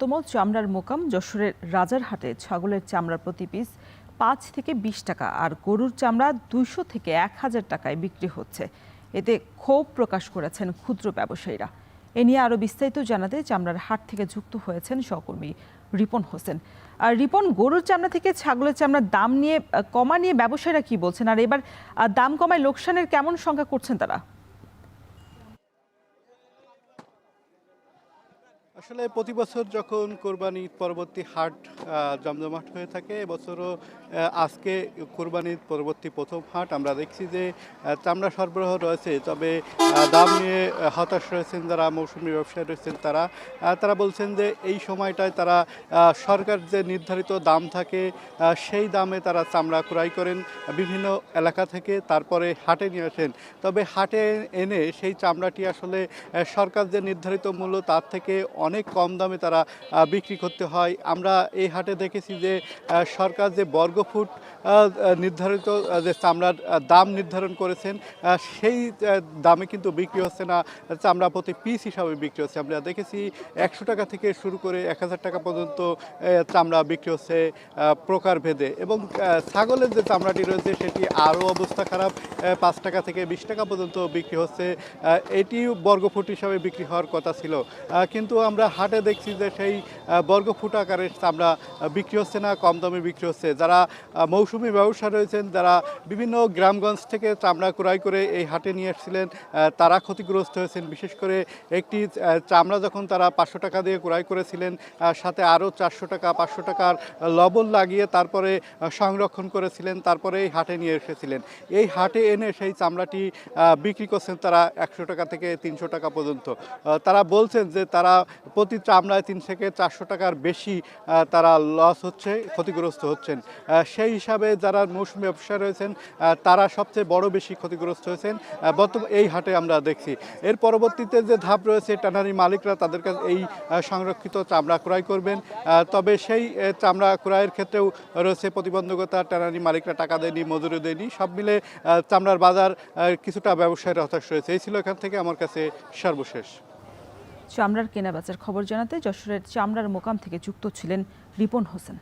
চামড়ার মোকাম যশোরের রাজারহাটে ছাগলের চামড়ার প্রতি পিস ৫ থেকে ২০ টাকা আর গরুর চামড়া ২০০ থেকে ১,০০০ টাকায় বিক্রি হচ্ছে। এতে ক্ষোভ প্রকাশ করেছেন ক্ষুদ্র ব্যবসায়ীরা। এ নিয়ে আরো বিস্তারিত জানাতে চামড়ার হাট থেকে যুক্ত হয়েছেন সহকর্মী রিপন হোসেন। আর রিপন, গরুর চামড়া থেকে ছাগলের চামড়ার দাম নিয়ে কমা নিয়ে ব্যবসায়ীরা কি বলছেন, আর এবার দাম কমায় লোকসানের কেমন সংখ্যা করছেন তারা? আসলে প্রতি বছর যখন কোরবানি পরবর্তী হাট জমজমাট হয়ে থাকে, এবছরও আজকে কোরবানির পরবর্তী প্রথম হাট আমরা দেখছি যে চামড়া সরবরাহ রয়েছে, তবে দাম নিয়ে হতাশ রয়েছেন যারা মৌসুমী ব্যবসায়ী রয়েছেন তারা বলছেন যে এই সময়টায় তারা সরকার যে নির্ধারিত দাম থাকে সেই দামে তারা চামড়া ক্রয় করেন বিভিন্ন এলাকা থেকে, তারপরে হাটে নিয়ে আসেন। তবে হাটে এনে সেই চামড়াটি আসলে সরকার যে নির্ধারিত মূল্য তার থেকে অনেক কম দামে তারা বিক্রি করতে হয়। আমরা এই হাটে দেখেছি যে সরকার যে বর্গফুট নির্ধারিত যে চামড়ার দাম নির্ধারণ করেছেন সেই দামে কিন্তু বিক্রি হচ্ছে না, চামড়া প্রতি পিস হিসাবে বিক্রি হচ্ছে। আমরা দেখেছি ১০০ টাকা থেকে শুরু করে ১,০০০ টাকা পর্যন্ত চামড়া বিক্রি হচ্ছে প্রকারভেদে। এবং ছাগলের যে চামড়াটি রয়েছে সেটি আরও অবস্থা খারাপ, ৫ টাকা থেকে ২০ টাকা পর্যন্ত বিক্রি হচ্ছে। এটি বর্গফুট হিসাবে বিক্রি হওয়ার কথা ছিল, কিন্তু আমরা হাটে দেখছি যে সেই বর্গফুট আকারের চামড়া বিক্রি হচ্ছে না, কম দামে বিক্রি হচ্ছে। যারা মৌসুমি ব্যবসা রয়েছেন, যারা বিভিন্ন গ্রামগঞ্জ থেকে চামড়া ক্রয় করে এই হাটে নিয়ে এসেছিলেন, তারা ক্ষতিগ্রস্ত হয়েছেন। বিশেষ করে একটি চামড়া যখন তারা ৫০০ টাকা দিয়ে ক্রয় করেছিলেন, সাথে আরও ৪০০ টাকা ৫০০ টাকার লবণ লাগিয়ে তারপরে সংরক্ষণ করেছিলেন, তারপরে এই হাটে নিয়ে এসেছিলেন। এই হাটে এনে সেই চামড়াটি বিক্রি করছেন তারা ১০০ টাকা থেকে ৩০০ টাকা পর্যন্ত। তারা বলছেন যে তারা প্রতি চামড়ায় ৩ থেকে ৪০০ টাকার বেশি তারা লস হচ্ছে, ক্ষতিগ্রস্ত হচ্ছেন। সেই হিসাবে যারা মৌসুমী ব্যবসা রয়েছেন তারা সবচেয়ে বড় বেশি ক্ষতিগ্রস্ত হয়েছেন বর্তমান এই হাটে আমরা দেখছি। এর পরবর্তীতে যে ধাপ রয়েছে, ট্যানারি মালিকরা তাদের কাছে এই সংরক্ষিত চামড়া ক্রয় করবেন, তবে সেই চামড়া ক্রয়ের ক্ষেত্রেও রয়েছে প্রতিবন্ধকতা। ট্যানারি মালিকরা টাকা দেয়নি, মজুরি দেয়নি, সব মিলে চামড়ার বাজার কিছুটা ব্যবসায়ের হতাশ রয়েছে। এই ছিল এখান থেকে আমার কাছে সর্বশেষ। চামড়ার কেনাবেচার খবর জানাতে যশোরের চামড়ার মোকাম থেকে যুক্ত ছিলেন রিপন হোসেন।